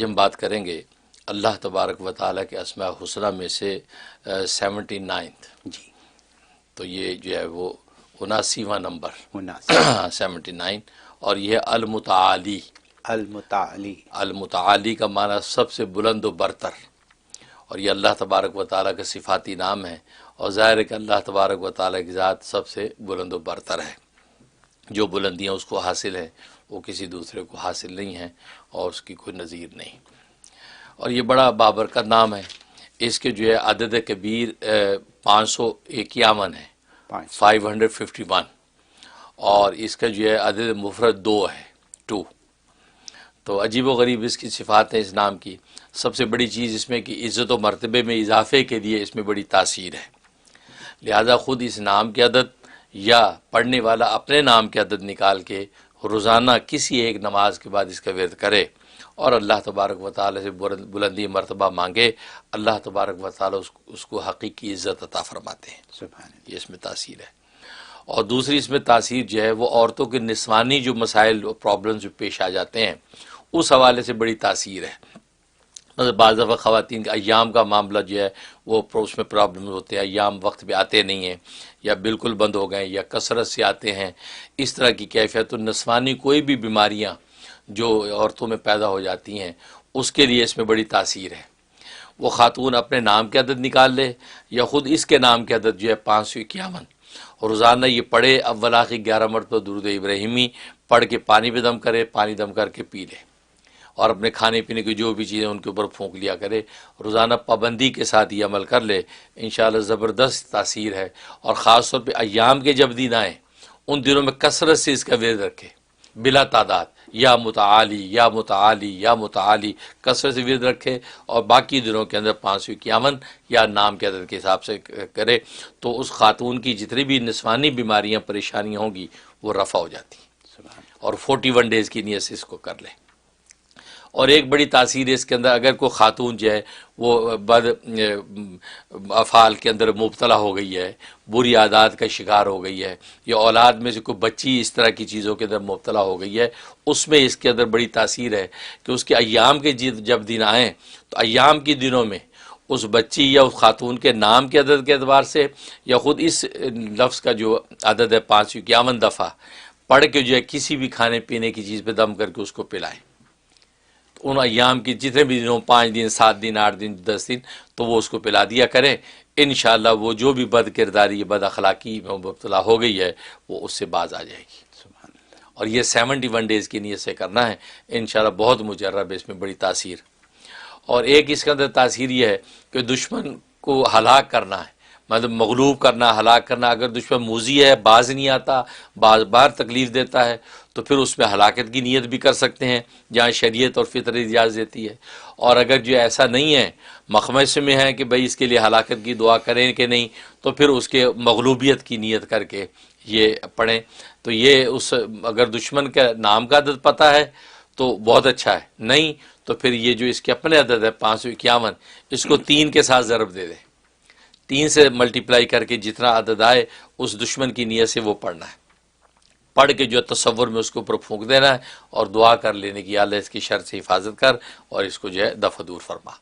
ہم بات کریں گے اللہ تبارک و تعالیٰ کے اسماء الحسنی میں سے 79 جی تو یہ جو ہے وہ 79واں نمبر 79 اور یہ المتعالی المتعالی المتعالی کا معنی سب سے بلند و برتر، اور یہ اللہ تبارک و تعالیٰ کا صفاتی نام ہے، اور ظاہر ہے کہ اللہ تبارک و تعالیٰ کی ذات سب سے بلند و برتر ہے، جو بلندیاں اس کو حاصل ہیں وہ کسی دوسرے کو حاصل نہیں ہیں اور اس کی کوئی نظیر نہیں، اور یہ بڑا بابرکت نام ہے۔ اس کے جو ہے عدد کبیر 551 ہے، 551، اور اس کا جو ہے عدد مفرد 2 ہے، 2۔ تو عجیب و غریب اس کی صفات ہیں اس نام کی۔ سب سے بڑی چیز اس میں کہ عزت و مرتبے میں اضافے کے لیے اس میں بڑی تاثیر ہے، لہذا خود اس نام کی عدد یا پڑھنے والا اپنے نام کی عدد نکال کے روزانہ کسی ایک نماز کے بعد اس کا ورد کرے اور اللہ تبارک و تعالی سے بلندی مرتبہ مانگے، اللہ تبارک و تعالی اس کو حقیقی عزت عطا فرماتے ہیں۔ سبحان اللہ۔ یہ اس میں تاثیر ہے۔ اور دوسری اس میں تاثیر جو ہے وہ عورتوں کے نسوانی جو مسائل اور پرابلمز جو پیش آ جاتے ہیں اس حوالے سے بڑی تاثیر ہے۔ مطلب بعض دفعہ خواتین کا ایام کا معاملہ جو ہے وہ اس میں پرابلم ہوتے ہیں، ایام وقت پہ آتے نہیں ہیں یا بالکل بند ہو گئے یا کثرت سے آتے ہیں، اس طرح کی کیفیت النسوانی کوئی بھی بیماریاں جو عورتوں میں پیدا ہو جاتی ہیں اس کے لیے اس میں بڑی تاثیر ہے۔ وہ خاتون اپنے نام کی عدد نکال لے یا خود اس کے نام کی عدد جو ہے 551، اور روزانہ یہ پڑھے، اول آخر 11 مرتبہ درود ابراہیمی پڑھ کے پانی پہ دم کرے، پانی دم کر کے پی لے، اور اپنے کھانے پینے کی جو بھی چیزیں ان کے اوپر پھونک لیا کرے، روزانہ پابندی کے ساتھ یہ عمل کر لے، انشاءاللہ زبردست تاثیر ہے۔ اور خاص طور پہ ایام کے جب دن آئیں ان دنوں میں کثرت سے اس کا ورد رکھے بلا تعداد، یا متعالی یا متعالی یا متعالی، کثرت سے ورد رکھے، اور باقی دنوں کے اندر 551 یا نام کے عدد کے حساب سے کرے تو اس خاتون کی جتنی بھی نسوانی بیماریاں پریشانیاں ہوں گی وہ رفع ہو جاتی ہیں، اور 41 ڈیز کی نیت سے اس کو کر لے۔ اور ایک بڑی تاثیر ہے اس کے اندر، اگر کوئی خاتون جو ہے وہ بد افعال کے اندر مبتلا ہو گئی ہے، بری عادات کا شکار ہو گئی ہے، یا اولاد میں سے کوئی بچی اس طرح کی چیزوں کے اندر مبتلا ہو گئی ہے، اس میں اس کے اندر بڑی تاثیر ہے کہ اس کے ایام کے جب دن آئیں تو ایام کے دنوں میں اس بچی یا اس خاتون کے نام کے عدد کے اعتبار سے یا خود اس لفظ کا جو عدد ہے 551 دفعہ پڑھ کے جو ہے کسی بھی کھانے پینے کی چیز پہ دم کر کے اس کو پلائیں، ان ایام کی جتنے بھی دنوں، 5 دن 7 دن 8 دن 10 دن، تو وہ اس کو پلا دیا کریں، انشاءاللہ وہ جو بھی بد کرداری بد اخلاقی میں مبتلا ہو گئی ہے وہ اس سے باز آ جائے گی۔ اور یہ 71 ڈیز کی نیت سے کرنا ہے، انشاءاللہ بہت مجرب ہے، اس میں بڑی تاثیر۔ اور ایک اس کے اندر تاثیر یہ ہے کہ دشمن کو ہلاک کرنا ہے، مطلب مغلوب کرنا، ہلاک کرنا۔ اگر دشمن موذی ہے، باز نہیں آتا، بار بار تکلیف دیتا ہے، تو پھر اس میں ہلاکت کی نیت بھی کر سکتے ہیں جہاں شریعت اور فطرت اجازت دیتی ہے۔ اور اگر جو ایسا نہیں ہے، مخمص میں ہے کہ بھئی اس کے لیے ہلاکت کی دعا کریں کہ نہیں، تو پھر اس کے مغلوبیت کی نیت کر کے یہ پڑھیں۔ تو یہ اس اگر دشمن کا نام کا عدد پتہ ہے تو بہت اچھا ہے، نہیں تو پھر یہ جو اس کے اپنے عدد ہے 551، اس کو 3 کے ساتھ ضرب دے دیں، 3 سے ملٹیپلائی کر کے جتنا عدد آئے اس دشمن کی نیت سے وہ پڑھنا ہے، پڑھ کے جو تصور میں اس کے اوپر پھونک دینا ہے اور دعا کر لینے کی، اللہ اس کی شر سے حفاظت کر اور اس کو جو ہے دفع دور فرما۔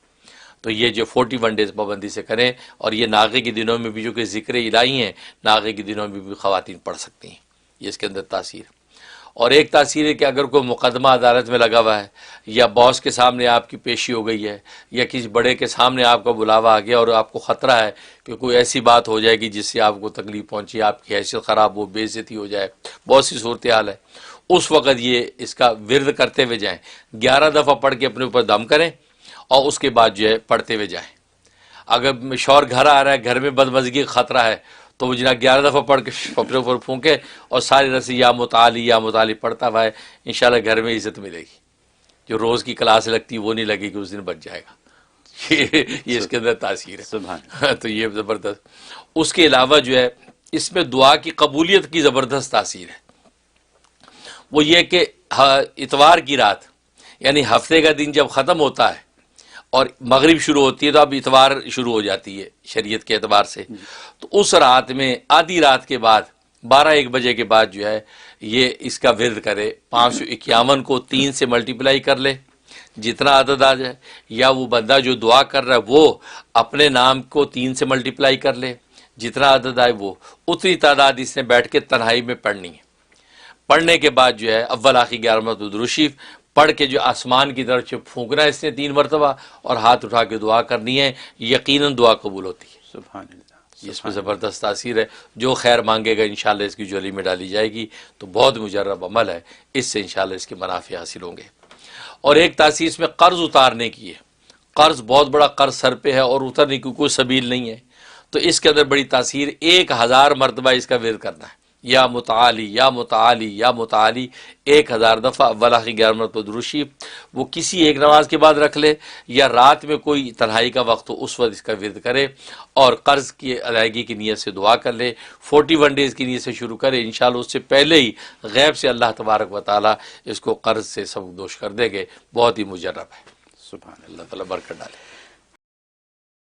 تو یہ جو 41 ڈیز پابندی سے کریں، اور یہ ناغے کے دنوں میں بھی جو کہ ذکر الہی ہیں، ناغے کے دنوں میں بھی خواتین پڑھ سکتی ہیں، یہ اس کے اندر تاثیر۔ اور ایک تاثیر ہے کہ اگر کوئی مقدمہ عدالت میں لگا ہوا ہے، یا باس کے سامنے آپ کی پیشی ہو گئی ہے، یا کسی بڑے کے سامنے آپ کا بلاوا آ گیا اور آپ کو خطرہ ہے کہ کوئی ایسی بات ہو جائے گی جس سے آپ کو تکلیف پہنچی، آپ کی حیثیت خراب ہو، بے عزتی ہو جائے، بہت سی صورتحال ہے، اس وقت یہ اس کا ورد کرتے ہوئے جائیں، 11 دفعہ پڑھ کے اپنے اوپر دم کریں اور اس کے بعد جو ہے پڑھتے ہوئے جائیں۔ اگر شوہر گھر آ رہا ہے، گھر میں بدمزگی کا خطرہ ہے، تو وہ جناب 11 دفعہ پڑھ کے اپنے اوپر پھونکے اور ساری رسی یا متعالی پڑھتا ہوا ہے، انشاءاللہ گھر میں عزت ملے گی۔ جو روز کی کلاس لگتی وہ نہیں لگے گی، اس دن بچ جائے گا۔ یہ اس کے اندر تاثیر ہے، تو یہ زبردست۔ اس کے علاوہ جو ہے اس میں دعا کی قبولیت کی زبردست تاثیر ہے، وہ یہ کہ اتوار کی رات یعنی ہفتے کا دن جب ختم ہوتا ہے اور مغرب شروع ہوتی ہے تو اب اتوار شروع ہو جاتی ہے شریعت کے اعتبار سے، تو اس رات میں آدھی رات کے بعد 12-1 بجے کے بعد جو ہے یہ اس کا ورد کرے، 551 کو 3 سے ملٹیپلائی کر لے، جتنا عدد آ جائے، یا وہ بندہ جو دعا کر رہا ہے وہ اپنے نام کو 3 سے ملٹیپلائی کر لے، جتنا عدد آئے وہ اتنی تعداد اس نے بیٹھ کے تنہائی میں پڑھنی ہے۔ پڑھنے کے بعد جو ہے اول آخر 11 مرتبہ درود شریف پڑھ کے جو آسمان کی طرف سے پھونکنا ہے اس نے 3 مرتبہ، اور ہاتھ اٹھا کے دعا کرنی ہے، یقیناً دعا قبول ہوتی ہے۔ سبحان اللہ، اس میں زبردست تاثیر ہے، جو خیر مانگے گا انشاءاللہ اس کی جولی میں ڈالی جائے گی، تو بہت مجرب عمل ہے، اس سے انشاءاللہ اس کے منافع حاصل ہوں گے۔ اور ایک تاثیر اس میں قرض اتارنے کی ہے، قرض بہت بڑا قرض سر پہ ہے اور اترنے کی کوئی سبیل نہیں ہے، تو اس کے اندر بڑی تاثیر 1000 مرتبہ اس کا ورد کرنا ہے، یا متعالی یا متعالی یا متعالی 1000 دفعہ اول آخر 11 مرتبہ درود شریف، وہ کسی ایک نماز کے بعد رکھ لے یا رات میں کوئی تنہائی کا وقت ہو اس وقت اس کا ورد کرے، اور قرض کی ادائیگی کی نیت سے دعا کر لے، 41 ڈیز کی نیت سے شروع کرے، انشاءاللہ اس سے پہلے ہی غیب سے اللہ تبارک و تعالی اس کو قرض سے سبکدوش کر دیں گے، بہت ہی مجرب ہے۔ سبحان اللہ۔ اللہ تعالیٰ برکت ڈالے۔